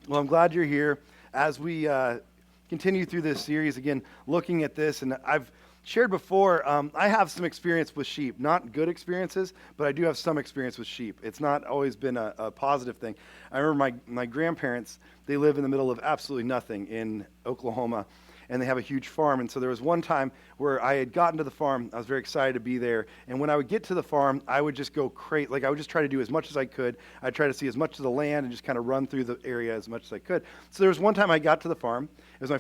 Well, I'm glad you're here as we continue through this series again, looking at this. And I've shared before, I have some experience with sheep, not good experiences, but I do have some experience with sheep. It's not always been a positive thing. I remember my grandparents, they live in the middle of absolutely nothing in Oklahoma, and they have a huge farm. And so there was one time where I had gotten to the farm. I was very excited to be there. And when I would get to the farm, I would just go crazy. Like I would just try to do as much as I could. I'd try to see as much of the land and just kind of run through the area as much as I could. So there was one time I got to the farm. It was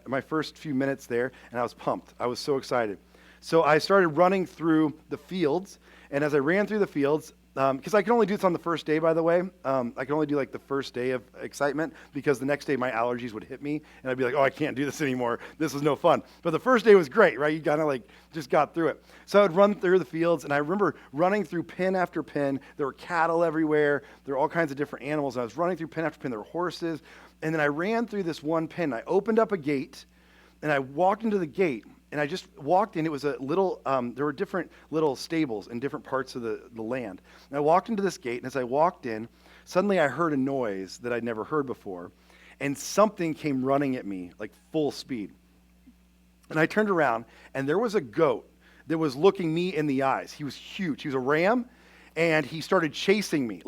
my first few minutes there, and I was pumped. I was so excited. So I started running through the fields. And as I ran through the fields, because I can only do this on the first day, by the way. I can only do like the first day of excitement because the next day my allergies would hit me and I'd be like, oh, I can't do this anymore. This is no fun. But the first day was great, right? You kind of like just got through it. So I would run through the fields, and I remember running through pen after pen. There were cattle everywhere. There were all kinds of different animals. I was running through pen after pen. There were horses. And then I ran through this one pen. I opened up a gate, and I walked into the gate. And I just walked in. It was a little, there were different little stables in different parts of the land. And I walked into this gate, and as I walked in, suddenly I heard a noise that I'd never heard before. And something came running at me, like full speed. And I turned around, and there was a goat that was looking me in the eyes. He was huge. He was a ram, and he started chasing me.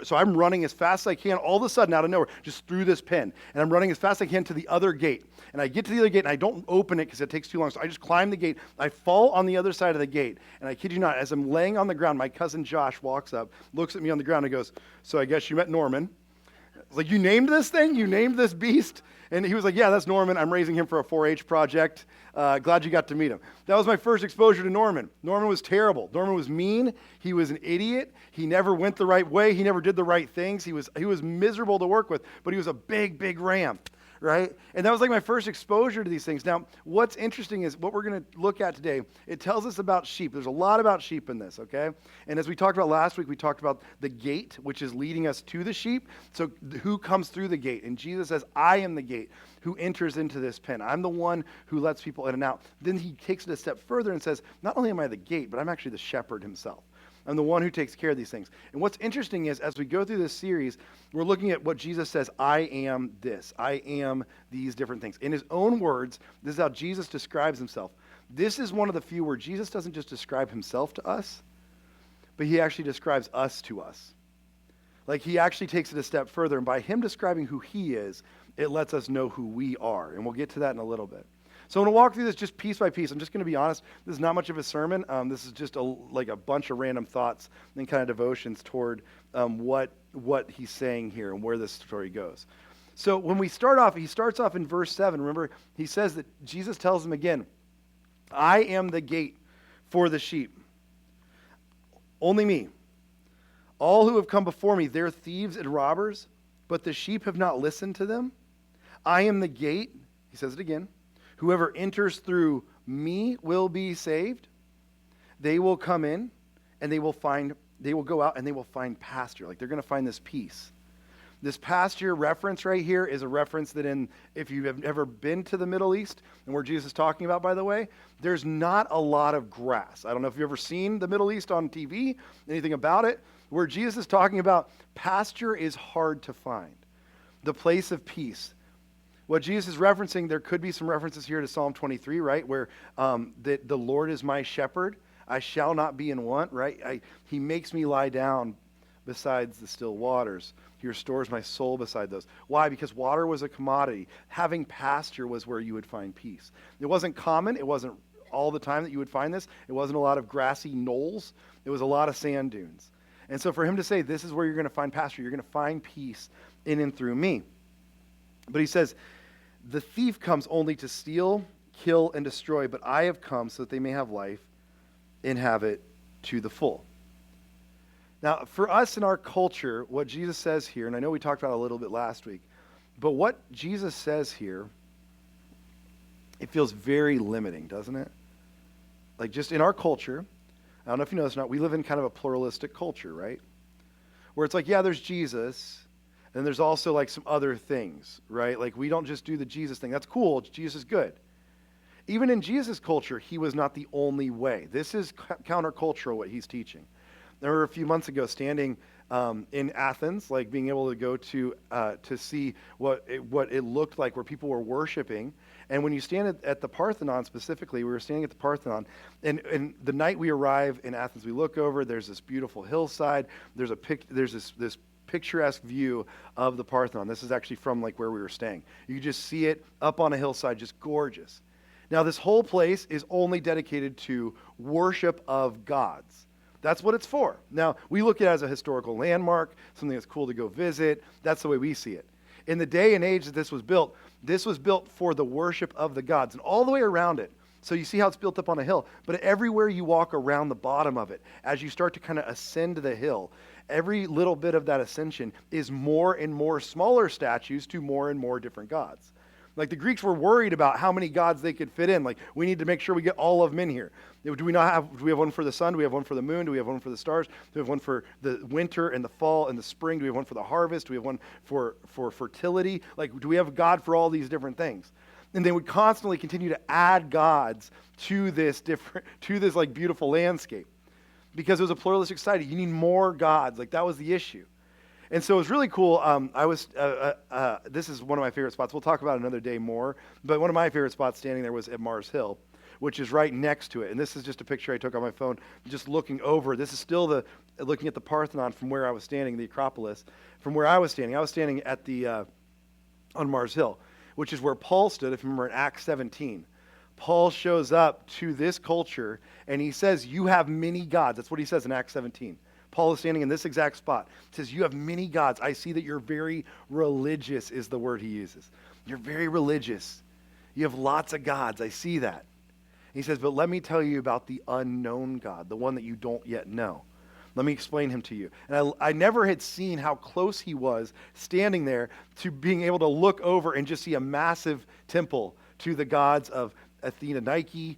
So I'm running as fast as I can, all of a sudden, out of nowhere, just through this pen. And I'm running as fast as I can to the other gate. And I get to the other gate, and I don't open it because it takes too long. So I just climb the gate. I fall on the other side of the gate. And I kid you not, as I'm laying on the ground, my cousin Josh walks up, looks at me on the ground, and goes, so I guess you met Norman. I was like, you named this thing? You named this beast? And he was like, yeah, that's Norman. I'm raising him for a 4-H project. Glad you got to meet him. That was my first exposure to Norman. Norman was terrible. Norman was mean. He was an idiot. He never went the right way. He never did the right things. He was miserable to work with, but he was a big, big ram, right? And that was like my first exposure to these things. Now, what's interesting is what we're going to look at today. It tells us about sheep. There's a lot about sheep in this, okay? And as we talked about last week, we talked about the gate, which is leading us to the sheep. So who comes through the gate? And Jesus says, I am the gate who enters into this pen. I'm the one who lets people in and out. Then he takes it a step further and says, not only am I the gate, but I'm actually the shepherd himself. I'm the one who takes care of these things. And what's interesting is as we go through this series, we're looking at what Jesus says, I am this. I am these different things. In his own words, this is how Jesus describes himself. This is one of the few where Jesus doesn't just describe himself to us, but he actually describes us to us. Like he actually takes it a step further, and by him describing who he is, it lets us know who we are. And we'll get to that in a little bit. So I'm going to walk through this just piece by piece. I'm just going to be honest. This is not much of a sermon. This is just like a bunch of random thoughts and kind of devotions toward what he's saying here and where this story goes. So when we start off, he starts off in verse 7. Remember, he says that Jesus tells him again, I am the gate for the sheep. Only me. All who have come before me, they're thieves and robbers, but the sheep have not listened to them. I am the gate. He says it again. Whoever enters through me will be saved. They will come in and they will go out and they will find pasture. Like they're going to find this peace. This pasture reference right here is a reference that if you have ever been to the Middle East and where Jesus is talking about, by the way, there's not a lot of grass. I don't know if you've ever seen the Middle East on TV, anything about it. Where Jesus is talking about pasture is hard to find. The place of peace. What Jesus is referencing, there could be some references here to Psalm 23, right? Where that the Lord is my shepherd. I shall not be in want, right? He makes me lie down besides the still waters. He restores my soul beside those. Why? Because water was a commodity. Having pasture was where you would find peace. It wasn't common. It wasn't all the time that you would find this. It wasn't a lot of grassy knolls. It was a lot of sand dunes. And so for him to say, this is where you're going to find pasture, you're going to find peace in and through me. But he says, the thief comes only to steal, kill, and destroy, but I have come so that they may have life and have it to the full. Now, for us in our culture, what Jesus says here, and I know we talked about it a little bit last week, but what Jesus says here, it feels very limiting, doesn't it? Like just in our culture, I don't know if you know this or not, we live in kind of a pluralistic culture, right? Where it's like, yeah, there's Jesus, and there's also like some other things, right? Like we don't just do the Jesus thing. That's cool. Jesus is good. Even in Jesus' culture, he was not the only way. This is countercultural, what he's teaching. I remember a few months ago standing in Athens, like being able to go to see what it looked like where people were worshiping. And when you stand at the Parthenon specifically, we were standing at the Parthenon, and the night we arrive in Athens, we look over. There's this beautiful hillside. There's this picturesque view of the Parthenon. This is actually from like where we were staying. You can just see it up on a hillside, just gorgeous. Now, this whole place is only dedicated to worship of gods. That's what it's for. Now, we look at it as a historical landmark, something that's cool to go visit. That's the way we see it. In the day and age that this was built for the worship of the gods, and all the way around it. So you see how it's built up on a hill, but everywhere you walk around the bottom of it, as you start to kind of ascend the hill, every little bit of that ascension is more and more smaller statues to more and more different gods. Like the Greeks were worried about how many gods they could fit in. Like, we need to make sure we get all of them in here. Do we have one for the sun? Do we have one for the moon? Do we have one for the stars? Do we have one for the winter and the fall and the spring? Do we have one for the harvest? Do we have one for fertility? Like, do we have a God for all these different things? And they would constantly continue to add gods to this like beautiful landscape because it was a pluralistic society. You need more gods. Like, that was the issue. And so it was really cool. This is one of my favorite spots. We'll talk about it another day more. But one of my favorite spots standing there was at Mars Hill, which is right next to it. And this is just a picture I took on my phone, just looking over. This is still looking at the Parthenon from where I was standing, the Acropolis. From where I was standing at on Mars Hill, which is where Paul stood, if you remember in Acts 17. Paul shows up to this culture, and he says, you have many gods. That's what he says in Acts 17. Paul is standing in this exact spot. He says, you have many gods. I see that you're very religious is the word he uses. You're very religious. You have lots of gods. I see that. He says, but let me tell you about the unknown God, the one that you don't yet know. Let me explain him to you. And I never had seen how close he was standing there to being able to look over and just see a massive temple to the gods of Athena, Nike,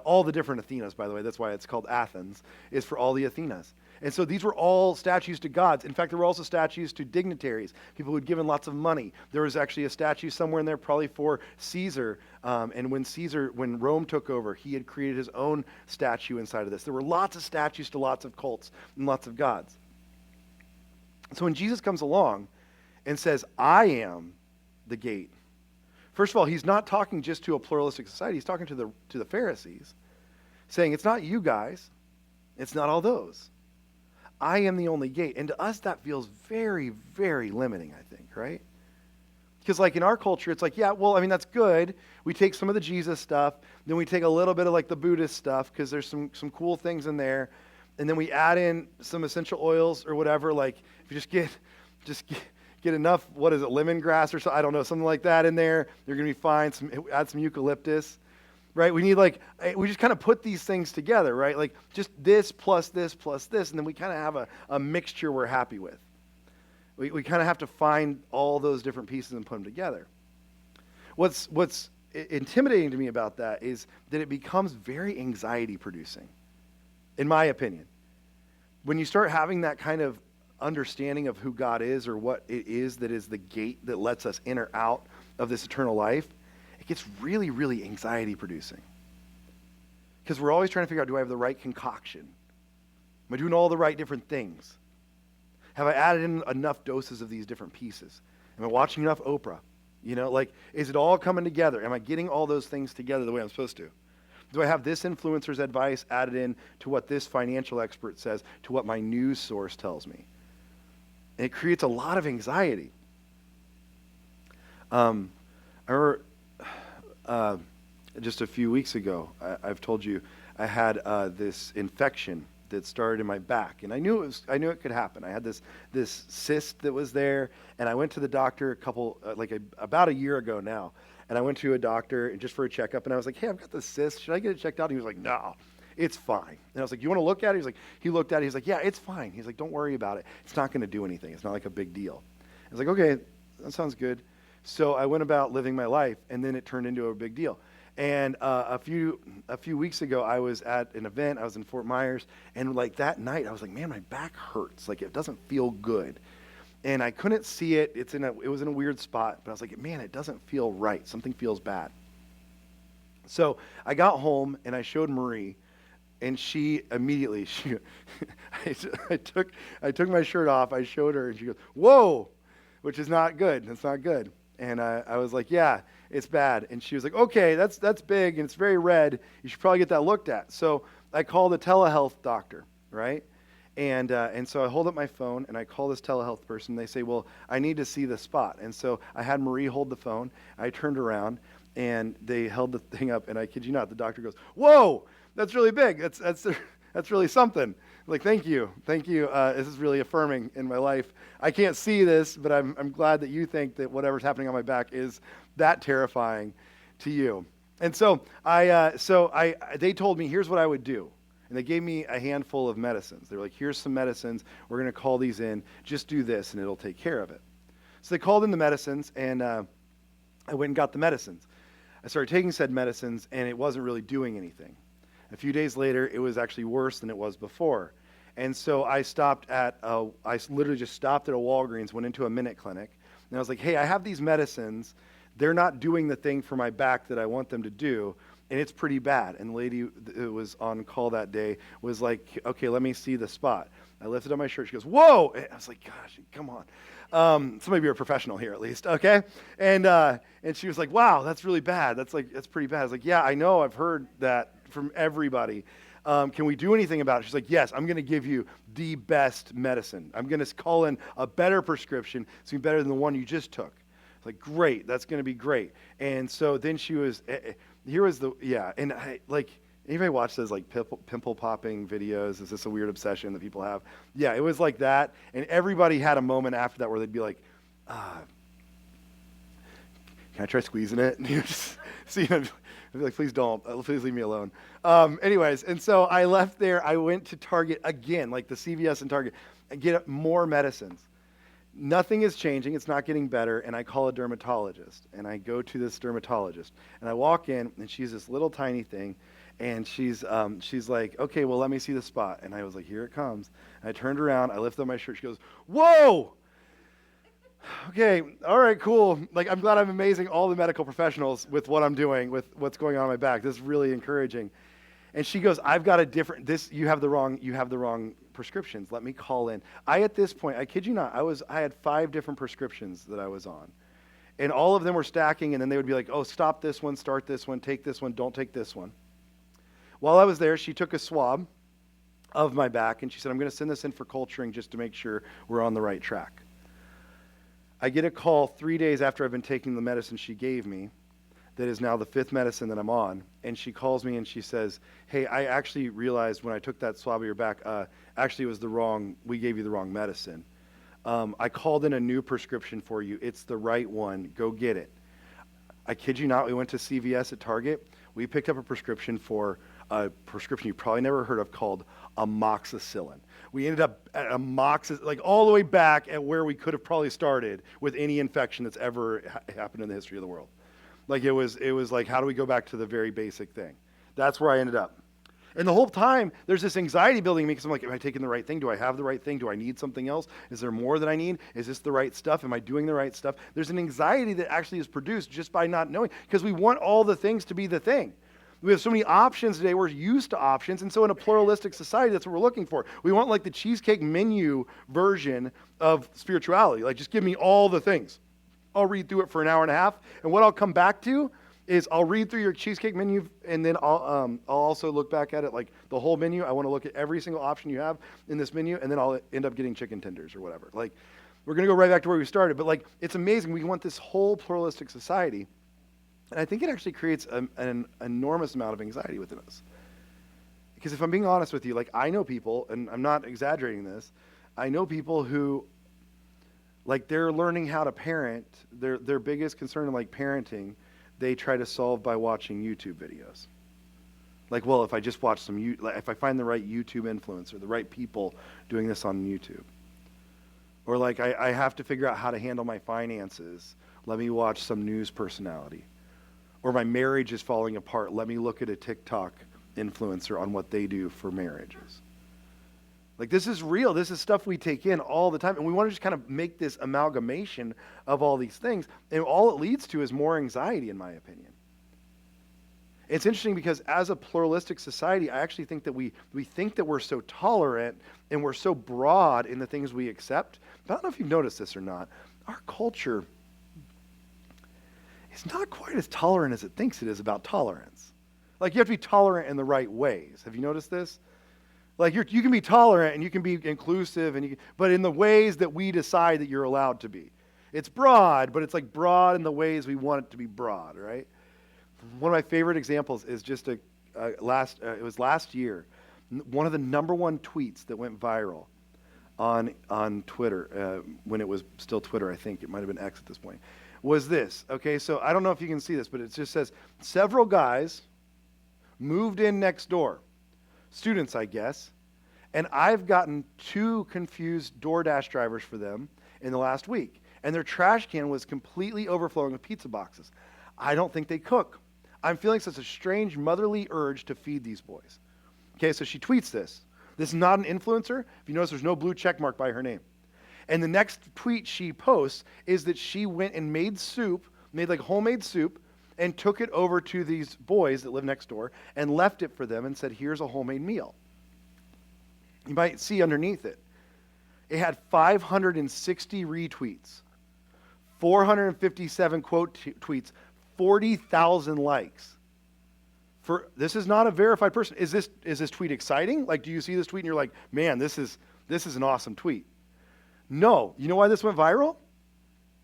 all the different Athenas, by the way. That's why it's called Athens, is for all the Athenas. And so these were all statues to gods. In fact, there were also statues to dignitaries, people who had given lots of money. There was actually a statue somewhere in there probably for Caesar. And when Rome took over, he had created his own statue inside of this. There were lots of statues to lots of cults and lots of gods. So when Jesus comes along and says, I am the gate, first of all, he's not talking just to a pluralistic society. He's talking to the Pharisees, saying, it's not you guys. It's not all those. I am the only gate. And to us, that feels very, very limiting, I think, right? Because like in our culture, it's like, yeah, well, I mean, that's good. We take some of the Jesus stuff, then we take a little bit of like the Buddhist stuff, because there's some cool things in there. And then we add in some essential oils or whatever. Like if you just get enough, what is it, lemongrass or so, I don't know, something like that in there, you're going to be fine. Add some eucalyptus. Right? We just kind of put these things together, right? Like just this plus this plus this, and then we kind of have a mixture we're happy with. We kind of have to find all those different pieces and put them together. What's intimidating to me about that is that it becomes very anxiety producing, in my opinion. When you start having that kind of understanding of who God is or what it is that is the gate that lets us in or out of this eternal life, it gets really, really anxiety producing. Because we're always trying to figure out, do I have the right concoction? Am I doing all the right different things? Have I added in enough doses of these different pieces? Am I watching enough Oprah? You know, like, is it all coming together? Am I getting all those things together the way I'm supposed to? Do I have this influencer's advice added in to what this financial expert says, to what my news source tells me? And it creates a lot of anxiety. I remember just a few weeks ago, I've told you, I had this infection that started in my back, and I knew it could happen. I had this cyst that was there, and I went to the doctor about a year ago now, and I went to a doctor and just for a checkup, and I was like, hey, I've got this cyst. Should I get it checked out? And he was like, no, it's fine. And I was like, you want to look at it? He looked at it. He's like, yeah, it's fine. He's like, don't worry about it. It's not going to do anything. It's not like a big deal. I was like, okay, that sounds good. So I went about living my life, and then it turned into a big deal. And a few weeks ago, I was at an event. I was in Fort Myers, and like that night, I was like, man, my back hurts. Like it doesn't feel good. And I couldn't see it. It was in a weird spot, but I was like, man, it doesn't feel right. Something feels bad. So I got home, and I showed Marie, And she immediately, I took my shirt off, I showed her, and she goes, whoa, which is not good. That's not good. And I was like, yeah, it's bad. And she was like, okay, that's big, and it's very red. You should probably get that looked at. So I called a telehealth doctor, right? And so I hold up my phone, and I call this telehealth person. They say, well, I need to see the spot. And so I had Marie hold the phone. I turned around, and they held the thing up, and I kid you not, the doctor goes, whoa, that's really big. That's really something. Like, thank you. This is really affirming in my life. I can't see this, but I'm glad that you think that whatever's happening on my back is that terrifying to you. And so they told me, here's what I would do. And they gave me a handful of medicines. They were like, here's some medicines. We're going to call these in. Just do this, and it'll take care of it. So they called in the medicines, and I went and got the medicines. I started taking said medicines, and it wasn't really doing anything. A few days later, it was actually worse than it was before. And so I literally just stopped at a Walgreens, went into a Minute Clinic, and I was like, hey, I have these medicines. They're not doing the thing for my back that I want them to do, and it's pretty bad. And the lady who was on call that day was like, okay, let me see the spot. I lifted up my shirt. She goes, whoa! And I was like, gosh, come on. Somebody be a professional here at least, okay? And she was like, wow, that's really bad. That's pretty bad. I was like, yeah, I know. I've heard that from everybody. Can we do anything about it? She's like, yes, I'm going to give you the best medicine. I'm going to call in a better prescription. It's going to be better than the one you just took. It's like, great, that's going to be great. And so then she was, and anybody watch those like pimple popping videos? Is this a weird obsession that people have? Yeah, it was like that. And everybody had a moment after that where they'd be like, can I try squeezing it? And you just see, I'd be like, please don't. Please leave me alone. Anyways, and so I left there. I went to Target again, like the CVS and Target, and get more medicines. Nothing is changing. It's not getting better. And I call a dermatologist. And I go to this dermatologist. And I walk in, and she's this little tiny thing. And she's like, okay, well, let me see the spot. And I was like, here it comes. And I turned around. I lifted up my shirt. She goes, whoa! Okay, all right, cool. Like, I'm glad I'm amazing all the medical professionals with what I'm doing, with what's going on my back. This is really encouraging. And she goes, I've got you have the wrong prescriptions. Let me call in. At this point, I kid you not, I had 5 different prescriptions that I was on. And all of them were stacking, and then they would be like, oh, stop this one, start this one, take this one, don't take this one. While I was there, she took a swab of my back, and she said, I'm going to send this in for culturing just to make sure we're on the right track. I get a call 3 days after I've been taking the medicine she gave me that is now the 5th medicine that I'm on, and she calls me and she says, hey, I actually realized when I took that swab of your back, actually it was we gave you the wrong medicine. I called in a new prescription for you. It's the right one. Go get it. I kid you not, we went to CVS at Target. We picked up a prescription for a prescription you probably never heard of called amoxicillin. We ended up at amoxicillin, like all the way back at where we could have probably started with any infection that's ever happened in the history of the world. Like it was like, how do we go back to the very basic thing? That's where I ended up. And the whole time, there's this anxiety building me because I'm like, am I taking the right thing? Do I have the right thing? Do I need something else? Is there more that I need? Is this the right stuff? Am I doing the right stuff? There's an anxiety that actually is produced just by not knowing, because we want all the things to be the thing. We have so many options today. We're used to options. And so in a pluralistic society, that's what we're looking for. We want like the cheesecake menu version of spirituality. Like, just give me all the things. I'll read through it for an hour and a half. And what I'll come back to is I'll read through your cheesecake menu, and then I'll also look back at it like the whole menu. I want to look at every single option you have in this menu, and then I'll end up getting chicken tenders or whatever. Like, we're going to go right back to where we started. But like, it's amazing. We want this whole pluralistic society. And I think it actually creates an enormous amount of anxiety within us. Because if I'm being honest with you, like, I know people, and I'm not exaggerating this, I know people who, like, they're learning how to parent. Their biggest concern in like parenting, they try to solve by watching YouTube videos. Like, well, if I just watch if I find the right YouTube influencer, the right people doing this on YouTube. Or like, I have to figure out how to handle my finances. Let me watch some news personality. Or my marriage is falling apart. Let me look at a TikTok influencer on what they do for marriages. Like, this is real. This is stuff we take in all the time. And we want to just kind of make this amalgamation of all these things. And all it leads to is more anxiety, in my opinion. It's interesting because as a pluralistic society, I actually think that we think that we're so tolerant and we're so broad in the things we accept. But I don't know if you've noticed this or not. Our culture is not quite as tolerant as it thinks it is about tolerance. Like, you have to be tolerant in the right ways. Have you noticed this? Like, you can be tolerant and you can be inclusive, but in the ways that we decide that you're allowed to be. It's broad, but it's like broad in the ways we want it to be broad, right? One of my favorite examples is just it was last year. One of the number one tweets that went viral on Twitter, when it was still Twitter, I think it might have been X at this point, was this. Okay, so I don't know if you can see this, but it just says, several guys moved in next door, students, I guess, and I've gotten 2 confused DoorDash drivers for them in the last week, and their trash can was completely overflowing with pizza boxes. I don't think they cook. I'm feeling such a strange motherly urge to feed these boys. Okay, so she tweets this. This is not an influencer. If you notice, there's no blue check mark by her name. And the next tweet she posts is that she went and made like homemade soup, and took it over to these boys that live next door and left it for them and said, here's a homemade meal. You might see underneath it, it had 560 retweets, 457 quote tweets, 40,000 likes. This is not a verified person. Is this tweet exciting? Like, do you see this tweet and you're like, man, this is an awesome tweet? No. You know why this went viral?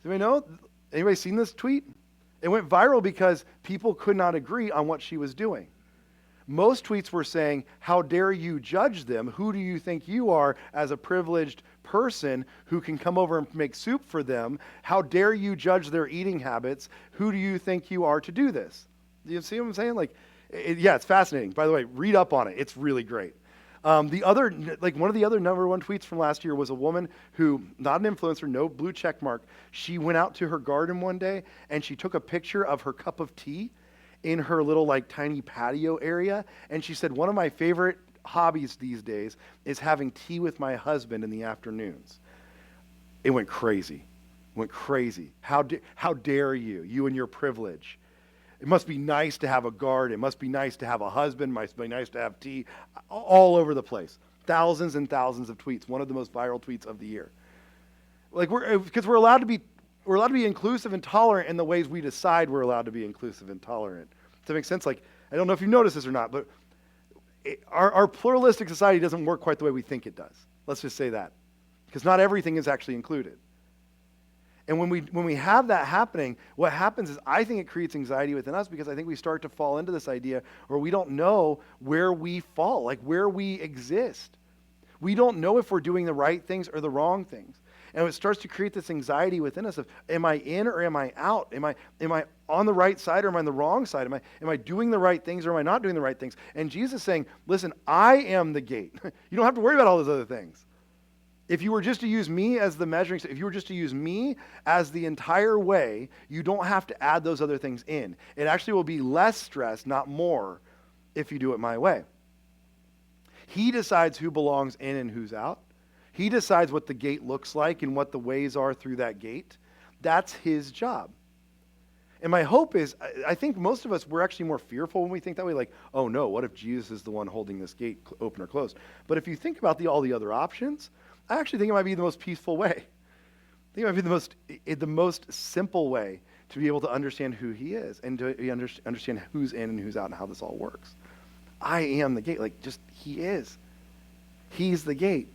Does anybody know? Anybody seen this tweet? It went viral because people could not agree on what she was doing. Most tweets were saying, how dare you judge them? Who do you think you are as a privileged person who can come over and make soup for them? How dare you judge their eating habits? Who do you think you are to do this? Do you see what I'm saying? Yeah, it's fascinating. By the way, read up on it. It's really great. One of the other number one tweets from last year was a woman who, not an influencer, no blue check mark. She went out to her garden one day and she took a picture of her cup of tea in her little tiny patio area. And she said, one of my favorite hobbies these days is having tea with my husband in the afternoons. It went crazy. How dare you and your privilege. It must be nice to have a garden. It must be nice to have a husband. It must be nice to have tea. All over the place. Thousands and thousands of tweets. One of the most viral tweets of the year. Because we're allowed to be inclusive and tolerant in the ways we decide we're allowed to be inclusive and tolerant. Does that make sense? I don't know if you've noticed this or not, but our pluralistic society doesn't work quite the way we think it does. Let's just say that. Because not everything is actually included. And when we have that happening, what happens is I think it creates anxiety within us, because I think we start to fall into this idea where we don't know where we fall, where we exist. We don't know if we're doing the right things or the wrong things. And it starts to create this anxiety within us of, am I in or am I out? Am I on the right side or am I on the wrong side? Am I doing the right things or am I not doing the right things? And Jesus is saying, listen, I am the gate. You don't have to worry about all those other things. If you were just to use me as the measuring stick, if you were just to use me as the entire way, you don't have to add those other things in. It actually will be less stress, not more, if you do it my way. He decides who belongs in and who's out. He decides what the gate looks like and what the ways are through that gate. That's his job. And my hope is, I think most of us, we're actually more fearful when we think that way, oh no, what if Jesus is the one holding this gate open or closed? But if you think about all the other options, I actually think it might be the most peaceful way. I think it might be the most simple way to be able to understand who he is and to understand who's in and who's out and how this all works. I am the gate. He is. He's the gate.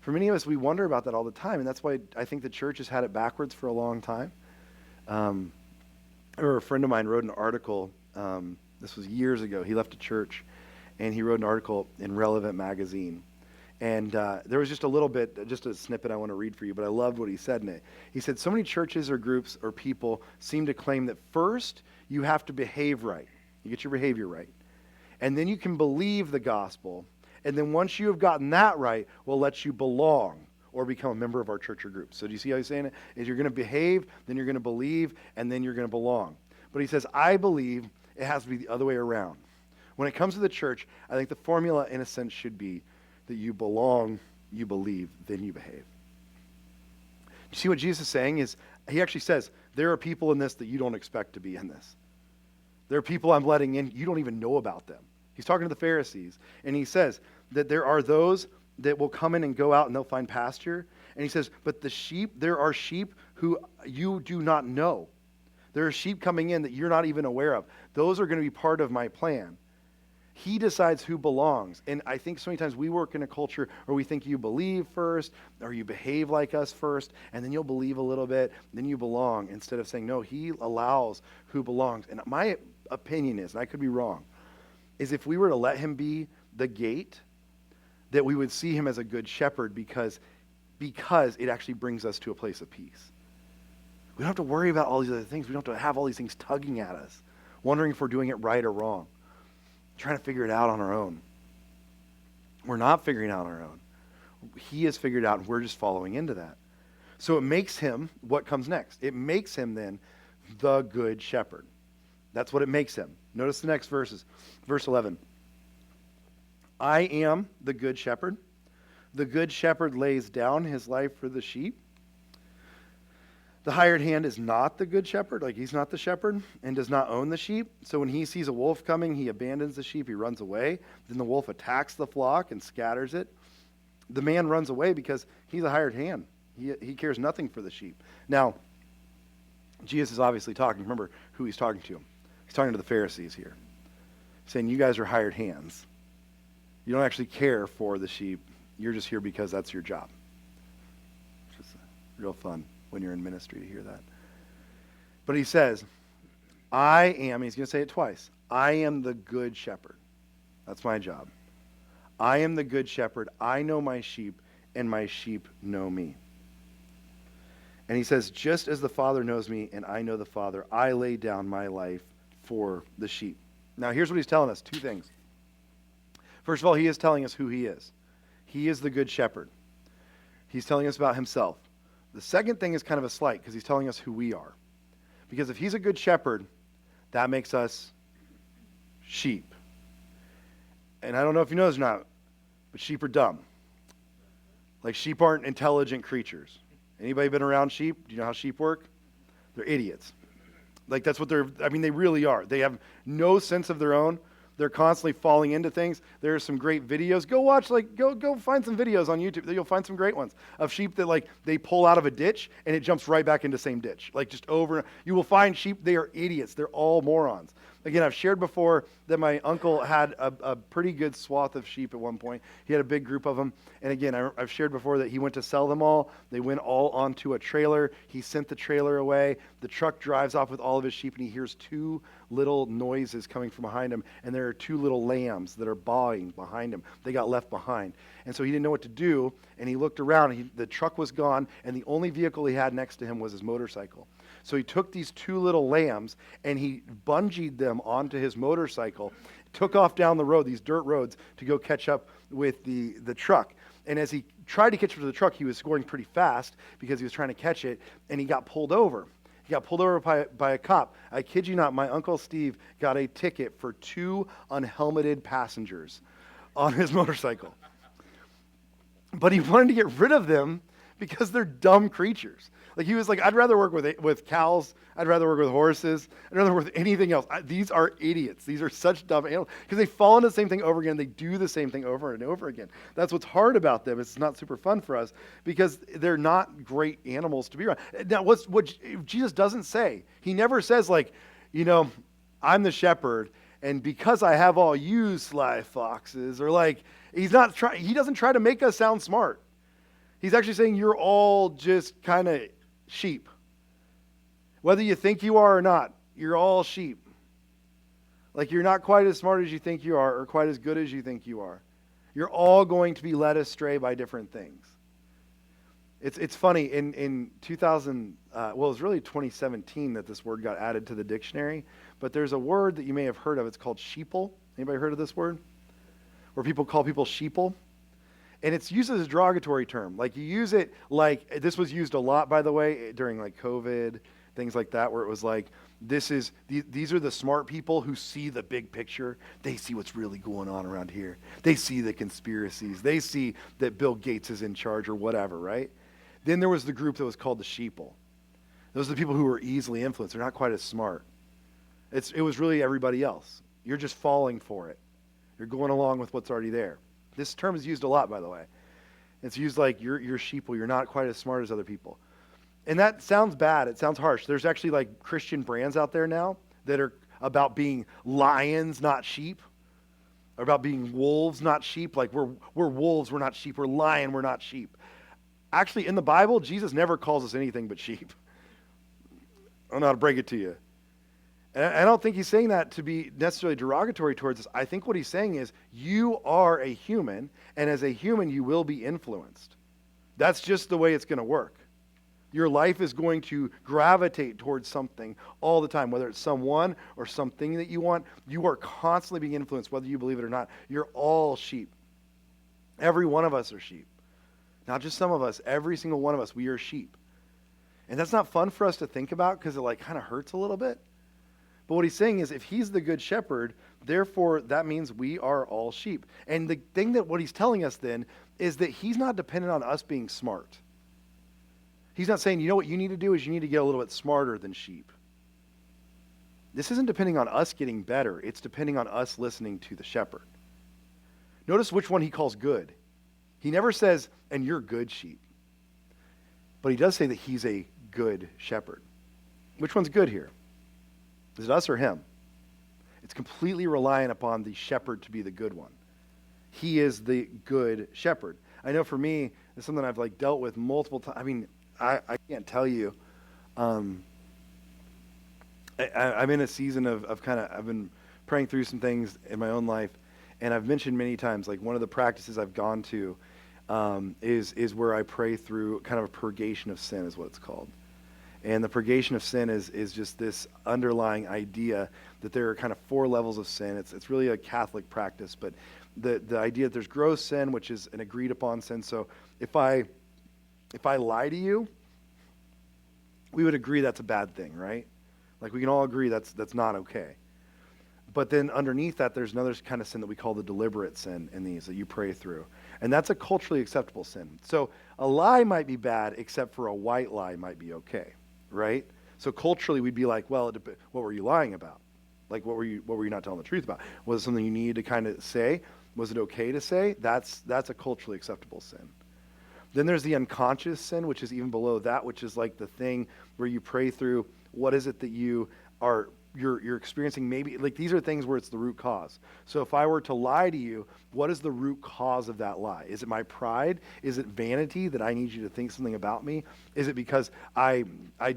For many of us, we wonder about that all the time, and that's why I think the church has had it backwards for a long time. A friend of mine wrote an article, this was years ago. He left a church, and he wrote an article in Relevant Magazine. And there was just a snippet I want to read for you, but I loved what he said in it. He said, so many churches or groups or people seem to claim that first you have to behave right. You get your behavior right. And then you can believe the gospel. And then once you have gotten that right, we'll let you belong or become a member of our church or group. So do you see how he's saying it? Is you're going to behave, then you're going to believe, and then you're going to belong. But he says, I believe it has to be the other way around. When it comes to the church, I think the formula, in a sense, should be that you belong, you believe, then you behave. You see what Jesus is saying is, he actually says, there are people in this that you don't expect to be in this. There are people I'm letting in, you don't even know about them. He's talking to the Pharisees, and he says that there are those that will come in and go out and they'll find pasture. And he says, but there are sheep who you do not know. There are sheep coming in that you're not even aware of. Those are going to be part of my plan. He decides who belongs. And I think so many times we work in a culture where we think you believe first, or you behave like us first, and then you'll believe a little bit, then you belong, instead of saying, no, he allows who belongs. And my opinion is, and I could be wrong, is if we were to let him be the gate, that we would see him as a good shepherd because it actually brings us to a place of peace. We don't have to worry about all these other things. We don't have to have all these things tugging at us, wondering if we're doing it right or wrong, trying to figure it out on our own. We're not figuring it out on our own. He has figured it out, and we're just following into that. So it makes him, what comes next? It makes him then the good shepherd. That's what it makes him. Notice the next verses. Verse 11. I am the good shepherd. The good shepherd lays down his life for the sheep. The hired hand is not the good shepherd, like he's not the shepherd, and does not own the sheep. So when he sees a wolf coming, he abandons the sheep, he runs away. Then the wolf attacks the flock and scatters it. The man runs away because he's a hired hand. He cares nothing for the sheep. Now, Jesus is obviously talking. Remember who he's talking to. He's talking to the Pharisees here, saying, you guys are hired hands. You don't actually care for the sheep. You're just here because that's your job. Which is real fun when you're in ministry to hear that. But he says, I am, he's going to say it twice, I am the good shepherd. That's my job. I am the good shepherd. I know my sheep, and my sheep know me. And he says, just as the Father knows me, and I know the Father, I lay down my life for the sheep. Now here's what he's telling us, two things. First of all, he is telling us who he is. He is the good shepherd. He's telling us about himself. The second thing is kind of a slight because he's telling us who we are. Because if he's a good shepherd, that makes us sheep. And I don't know if you know this or not, but sheep are dumb. Like sheep aren't intelligent creatures. Anybody been around sheep? Do you know how sheep work? They're idiots. Like that's what they really are. They have no sense of their own. They're constantly falling into things. There are some great videos. Go watch, go find some videos on YouTube. You'll find some great ones of sheep that they pull out of a ditch and it jumps right back into the same ditch. Just over. You will find sheep, they are idiots. They're all morons. Again, I've shared before that my uncle had a pretty good swath of sheep at one point. He had a big group of them. And again, I've shared before that he went to sell them all. They went all onto a trailer. He sent the trailer away. The truck drives off with all of his sheep, and he hears two little noises coming from behind him. And there are two little lambs that are bawling behind him. They got left behind. And so he didn't know what to do. And he looked around. The truck was gone. And the only vehicle he had next to him was his motorcycle. So he took these two little lambs and he bungeed them onto his motorcycle, took off down the road, these dirt roads, to go catch up with the truck. And as he tried to catch up to the truck, he was going pretty fast because he was trying to catch it, and he got pulled over. He got pulled over by a cop. I kid you not, my Uncle Steve got a ticket for 2 unhelmeted passengers on his motorcycle. But he wanted to get rid of them because they're dumb creatures. He was like, I'd rather work with cows. I'd rather work with horses. I'd rather work with anything else. These are idiots. These are such dumb animals because they fall into the same thing over again. They do the same thing over and over again. That's what's hard about them. It's not super fun for us because they're not great animals to be around. Now, what Jesus doesn't say, he never says I'm the shepherd, and because I have all you sly foxes, or he doesn't try to make us sound smart. He's actually saying you're all just kind of sheep. Whether you think you are or not, you're all sheep. You're not quite as smart as you think you are or quite as good as you think you are. You're all going to be led astray by different things. It's funny, in 2000, it was really 2017 that this word got added to the dictionary, but there's a word that you may have heard of. It's called sheeple. Anybody heard of this word? Where people call people sheeple? And it's used as a derogatory term. You use it this was used a lot, by the way, during COVID, things like that, where it was these are the smart people who see the big picture. They see what's really going on around here. They see the conspiracies. They see that Bill Gates is in charge or whatever, right? Then there was the group that was called the sheeple. Those are the people who were easily influenced. They're not quite as smart. It was really everybody else. You're just falling for it. You're going along with what's already there. This term is used a lot, by the way. It's used like you're sheeple. You're not quite as smart as other people. And that sounds bad. It sounds harsh. There's actually like Christian brands out there now that are about being lions, not sheep. Or about being wolves, not sheep. Like we're wolves, we're not sheep. We're lion, we're not sheep. Actually, in the Bible, Jesus never calls us anything but sheep. I don't know how to break it to you. And I don't think he's saying that to be necessarily derogatory towards us. I think what he's saying is you are a human, and as a human, you will be influenced. That's just the way it's going to work. Your life is going to gravitate towards something all the time, whether it's someone or something that you want. You are constantly being influenced, whether you believe it or not. You're all sheep. Every one of us are sheep. Not just some of us. Every single one of us, we are sheep. And that's not fun for us to think about because it like kind of hurts a little bit. But what he's saying is if he's the good shepherd, therefore that means we are all sheep. And the thing that what he's telling us then is that he's not dependent on us being smart. He's not saying, you know what you need to do is you need to get a little bit smarter than sheep. This isn't depending on us getting better. It's depending on us listening to the shepherd. Notice which one he calls good. He never says, and you're good sheep. But he does say that he's a good shepherd. Which one's good here? Is it us or him? It's completely reliant upon the shepherd to be the good one. He is the good shepherd. I know for me, it's something I've like dealt with multiple times. I mean, I can't tell you. I'm in a season of I've been praying through some things in my own life, and I've mentioned many times, like one of the practices I've gone to is where I pray through kind of a purgation of sin is what it's called. And the purgation of sin is just this underlying idea that there are kind of 4 levels of sin. It's really a Catholic practice, but the idea that there's gross sin, which is an agreed upon sin. So if I lie to you, we would agree that's a bad thing, right? Like we can all agree that's not okay. But then underneath that, there's another kind of sin that we call the deliberate sin in these that you pray through. And that's a culturally acceptable sin. So a lie might be bad, except for a white lie might be okay, right? So culturally, we'd be like, well, what were you lying about? Like, what were you not telling the truth about? Was it something you needed to kind of say? Was it okay to say? That's a culturally acceptable sin. Then there's the unconscious sin, which is even below that, which is like the thing where you pray through what is it that you're experiencing. Maybe like these are things where it's the root cause. So if I were to lie to you, what is the root cause of that lie? Is it my pride? Is it vanity that I need you to think something about me? Is it because I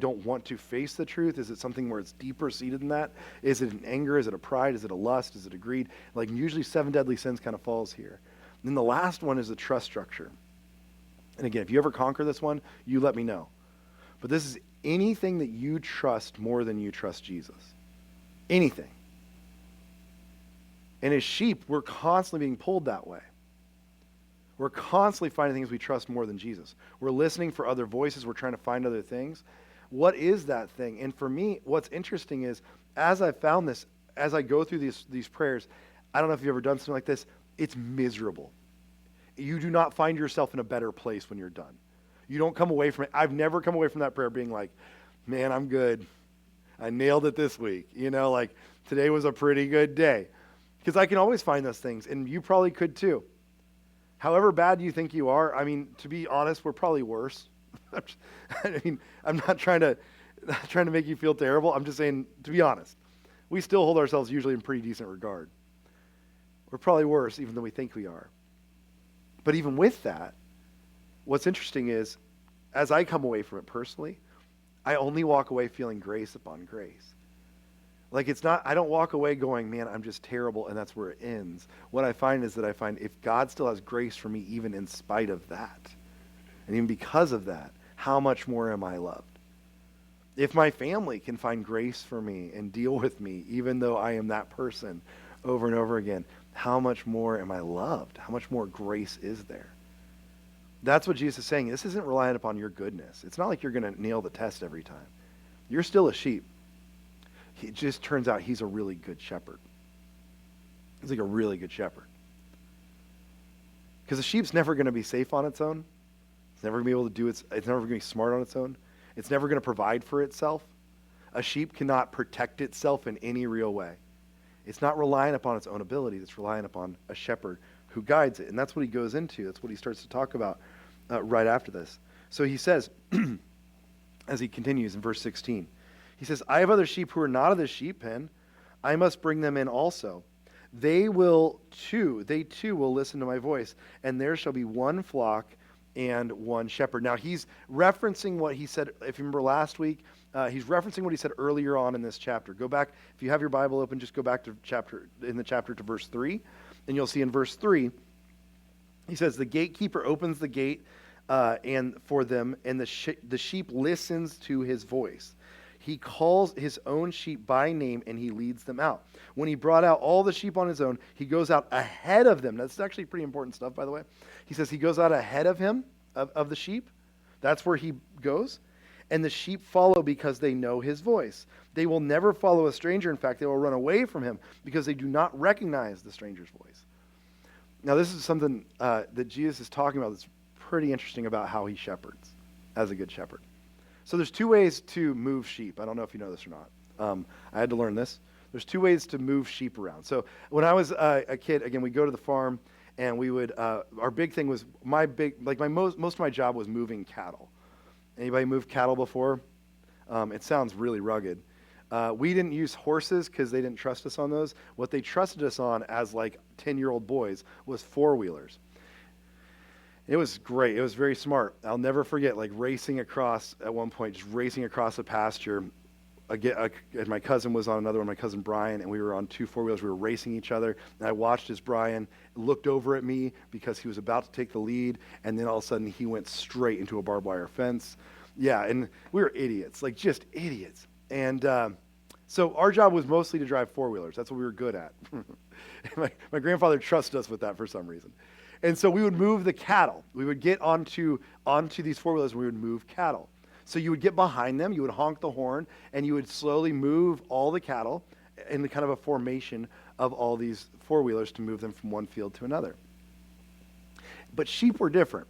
don't want to face the truth? Is it something where it's deeper seated than that? Is it an anger? Is it a pride? Is it a lust? Is it a greed? Like usually 7 deadly sins kind of falls here. And then the last one is the trust structure. And again, if you ever conquer this one, you let me know. But this is anything that you trust more than you trust Jesus. Anything. And as sheep, we're constantly being pulled that way. We're constantly finding things we trust more than Jesus. We're listening for other voices. We're trying to find other things. What is that thing? And for me, what's interesting is, as I found this, as I go through these prayers, I don't know if you've ever done something like this, it's miserable. You do not find yourself in a better place when you're done. You don't come away from it. I've never come away from that prayer being like, man, I'm good. I nailed it this week. You know, like today was a pretty good day. Because I can always find those things, and you probably could too. However bad you think you are, I mean, to be honest, we're probably worse. I mean, I'm not trying to make you feel terrible. I'm just saying, to be honest, we still hold ourselves usually in pretty decent regard. We're probably worse even than we think we are. But even with that, what's interesting is, as I come away from it personally, I only walk away feeling grace upon grace. Like it's not, I don't walk away going, man, I'm just terrible, and that's where it ends. What I find is that I find if God still has grace for me even in spite of that, and even because of that, how much more am I loved? If my family can find grace for me and deal with me, even though I am that person over and over again, how much more am I loved? How much more grace is there? That's what Jesus is saying. This isn't reliant upon your goodness. It's not like you're going to nail the test every time. You're still a sheep. It just turns out he's a really good shepherd. He's like a really good shepherd. Because a sheep's never going to be safe on its own. It's never going to be able to do it's never going to be smart on its own. It's never going to provide for itself. A sheep cannot protect itself in any real way. It's not relying upon its own ability. It's relying upon a shepherd who guides it. And that's what he goes into. That's what he starts to talk about right after this. So he says, as he continues in verse 16, he says, I have other sheep who are not of the sheep pen. I must bring them in also. They too will listen to my voice, and there shall be one flock and one shepherd. Now he's referencing what he said, if you remember last week, he's referencing what he said earlier on in this chapter. Go back, if you have your Bible open, just go back to the chapter to verse 3, and you'll see in verse 3, he says, the gatekeeper opens the gate and for them, and the sheep listens to his voice. He calls his own sheep by name, and he leads them out. When he brought out all the sheep on his own, he goes out ahead of them. That's actually pretty important stuff, by the way. He says he goes out ahead of him, of the sheep. That's where he goes. And the sheep follow because they know his voice. They will never follow a stranger. In fact, they will run away from him because they do not recognize the stranger's voice. Now, this is something that Jesus is talking about that's pretty interesting about how he shepherds as a good shepherd. So there's two ways to move sheep. I don't know if you know this or not. I had to learn this. There's two ways to move sheep around. So when I was a kid, again, we'd go to the farm, and we would, our big thing was, most of my job was moving cattle. Anybody moved cattle before? It sounds really rugged. We didn't use horses because they didn't trust us on those. What they trusted us on as 10-year-old boys was four-wheelers. It was great. It was very smart. I'll never forget racing across, at one point, just racing across a pasture. Again, my cousin was on another one, my cousin Brian, and we were on two four-wheelers. We were racing each other, and I watched as Brian looked over at me because he was about to take the lead, and then all of a sudden he went straight into a barbed wire fence. Yeah, and we were idiots, just idiots. And so our job was mostly to drive four-wheelers. That's what we were good at. My grandfather trusted us with that for some reason. And so we would move the cattle. We would get onto these four-wheelers, and we would move cattle. So you would get behind them, you would honk the horn, and you would slowly move all the cattle in the kind of a formation of all these four-wheelers to move them from one field to another. But sheep were different.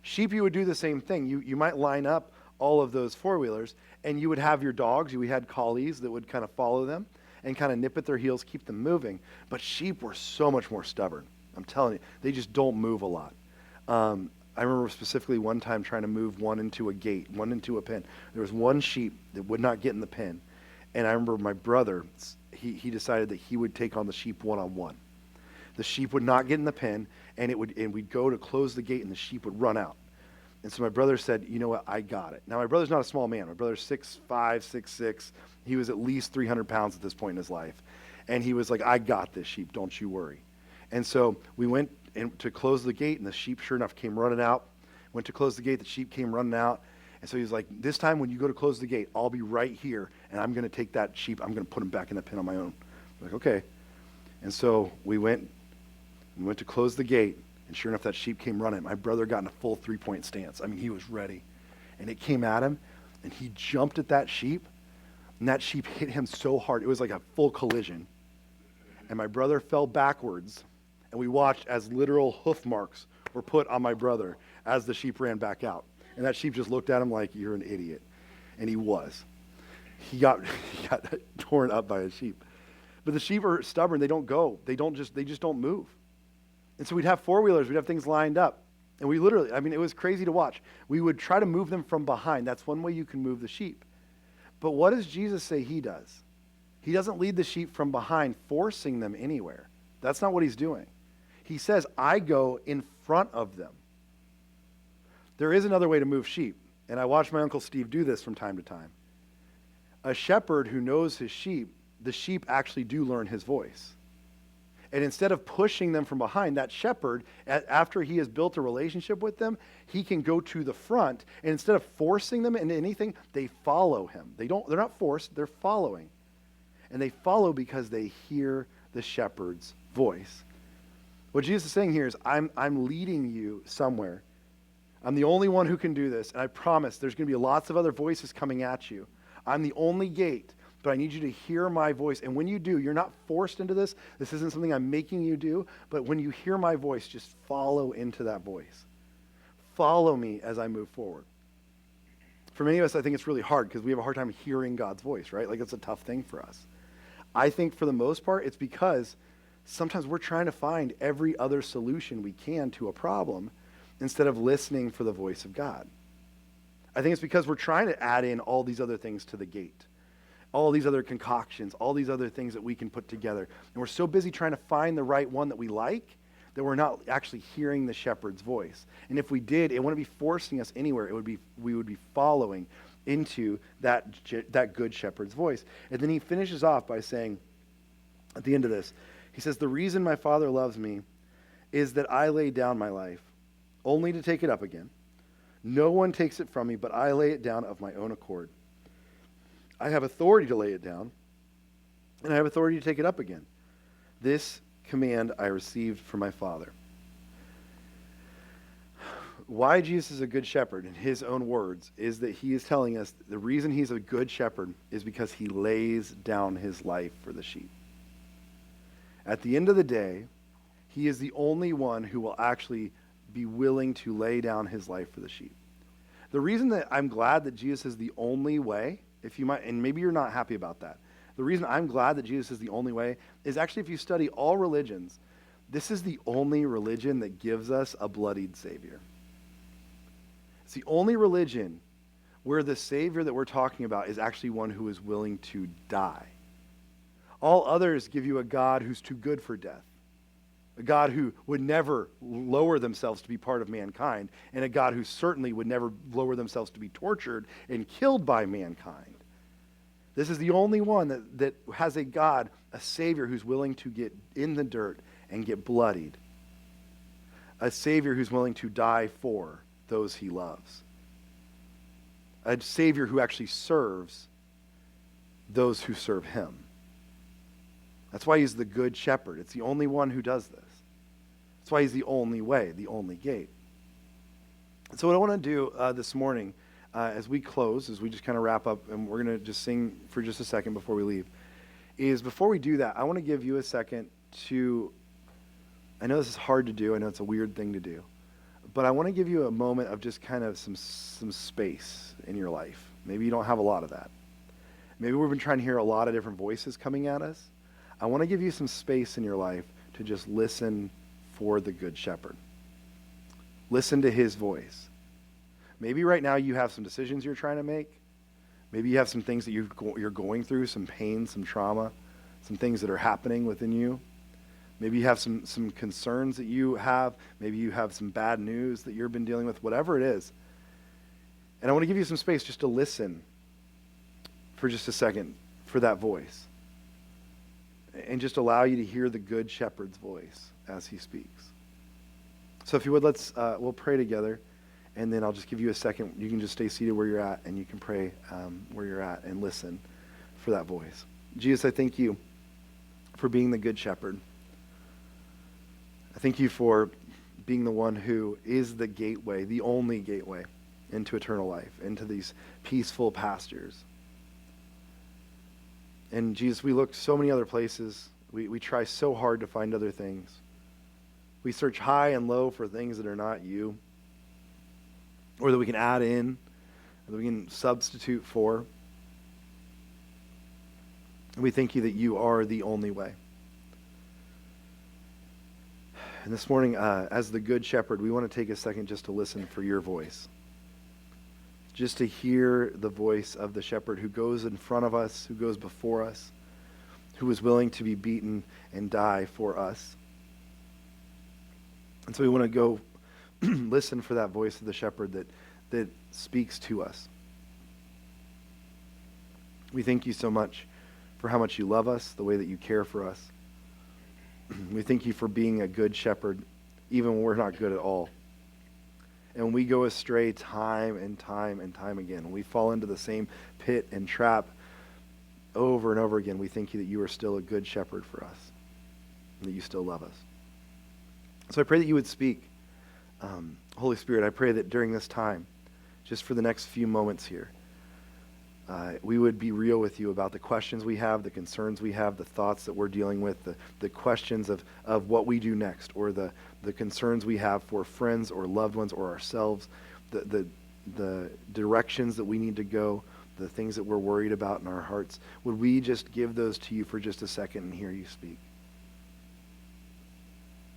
Sheep, you would do the same thing. You might line up all of those four-wheelers, and you would have your dogs. You had collies that would kind of follow them and kind of nip at their heels, keep them moving. But sheep were so much more stubborn. I'm telling you, they just don't move a lot. I remember specifically one time trying to move one into a gate, one into a pen. There was one sheep that would not get in the pen. And I remember my brother, he decided that he would take on the sheep one-on-one. The sheep would not get in the pen, and we'd go to close the gate, and the sheep would run out. And so my brother said, you know what, I got it. Now, my brother's not a small man. My brother's 6'5", 6'6". He was at least 300 pounds at this point in his life. And he was like, I got this sheep, don't you worry. And so we went to close the gate, and the sheep, sure enough, came running out. Went to close the gate, the sheep came running out. And so he was like, this time when you go to close the gate, I'll be right here, and I'm going to take that sheep, I'm going to put him back in the pen on my own. I'm like, okay. And so we went to close the gate, and sure enough, that sheep came running. My brother got in a full three-point stance. I mean, he was ready. And it came at him, and he jumped at that sheep, and that sheep hit him so hard. It was like a full collision. And my brother fell backwards, and we watched as literal hoof marks were put on my brother as the sheep ran back out. And that sheep just looked at him like, you're an idiot. And he was. He got torn up by a sheep. But the sheep are stubborn. They don't go. They just don't move. And so we'd have four-wheelers. We'd have things lined up. And we literally, it was crazy to watch. We would try to move them from behind. That's one way you can move the sheep. But what does Jesus say he does? He doesn't lead the sheep from behind, forcing them anywhere. That's not what he's doing. He says, I go in front of them. There is another way to move sheep, and I watch my Uncle Steve do this from time to time. A shepherd who knows his sheep, the sheep actually do learn his voice. And instead of pushing them from behind, that shepherd, after he has built a relationship with them, he can go to the front, and instead of forcing them into anything, they follow him. They're not forced, they're following. And they follow because they hear the shepherd's voice. What Jesus is saying here is, I'm leading you somewhere. I'm the only one who can do this, and I promise there's going to be lots of other voices coming at you. I'm the only gate, but I need you to hear my voice. And when you do, you're not forced into this. This isn't something I'm making you do, but when you hear my voice, just follow into that voice. Follow me as I move forward. For many of us, I think it's really hard because we have a hard time hearing God's voice, right? Like it's a tough thing for us. I think for the most part, it's because sometimes we're trying to find every other solution we can to a problem instead of listening for the voice of God. I think it's because we're trying to add in all these other things to the gate, all these other concoctions, all these other things that we can put together. And we're so busy trying to find the right one that we like that we're not actually hearing the shepherd's voice. And if we did, it wouldn't be forcing us anywhere. We would be following into that good shepherd's voice. And then he finishes off by saying, at the end of this, he says, the reason my Father loves me is that I lay down my life only to take it up again. No one takes it from me, but I lay it down of my own accord. I have authority to lay it down, and I have authority to take it up again. This command I received from my Father. Why Jesus is a good shepherd, in his own words, is that he is telling us the reason he's a good shepherd is because he lays down his life for the sheep. At the end of the day, he is the only one who will actually be willing to lay down his life for the sheep. The reason that I'm glad that Jesus is the only way, if you might, and maybe you're not happy about that, the reason I'm glad that Jesus is the only way is actually if you study all religions, this is the only religion that gives us a bloodied Savior. It's the only religion where the Savior that we're talking about is actually one who is willing to die. All others give you a God who's too good for death, a God who would never lower themselves to be part of mankind, and a God who certainly would never lower themselves to be tortured and killed by mankind. This is the only one that has a God, a Savior who's willing to get in the dirt and get bloodied. A Savior who's willing to die for those he loves. A Savior who actually serves those who serve him. That's why he's the good shepherd. It's the only one who does this. That's why he's the only way, the only gate. So what I want to do this morning, as we close, as we just kind of wrap up, and we're going to just sing for just a second before we leave, is before we do that, I want to give you a second to, I know this is hard to do, I know it's a weird thing to do, but I want to give you a moment of just kind of some space in your life. Maybe you don't have a lot of that. Maybe we've been trying to hear a lot of different voices coming at us. I want to give you some space in your life to just listen for the Good Shepherd. Listen to his voice. Maybe right now you have some decisions you're trying to make. Maybe you have some things that you're going through, some pain, some trauma, some things that are happening within you. Maybe you have some concerns that you have. Maybe you have some bad news that you've been dealing with, whatever it is. And I want to give you some space just to listen for just a second for that voice. And just allow you to hear the Good Shepherd's voice as he speaks. So if you would, we'll pray together, and then I'll just give you a second. You can just stay seated where you're at, and you can pray where you're at and listen for that voice. Jesus, I thank you for being the Good Shepherd. I thank you for being the one who is the gateway, the only gateway into eternal life, into these peaceful pastures. And Jesus, we look so many other places. We try so hard to find other things. We search high and low for things that are not you, or that we can add in, or that we can substitute for. And we thank you that you are the only way. And this morning, as the Good Shepherd, we want to take a second just to listen for your voice. Just to hear the voice of the shepherd who goes in front of us, who goes before us, who is willing to be beaten and die for us. And so we want to go listen for that voice of the shepherd that speaks to us. We thank you so much for how much you love us, the way that you care for us. We thank you for being a good shepherd, even when we're not good at all. And we go astray time and time and time again. We fall into the same pit and trap over and over again. We thank you that you are still a good shepherd for us, and that you still love us. So I pray that you would speak. Holy Spirit, I pray that during this time, just for the next few moments here, we would be real with you about the questions we have, the concerns we have, the thoughts that we're dealing with, the questions of what we do next, or the concerns we have for friends or loved ones or ourselves, the the directions that we need to go, the things that we're worried about in our hearts, would we just give those to you for just a second and hear you speak?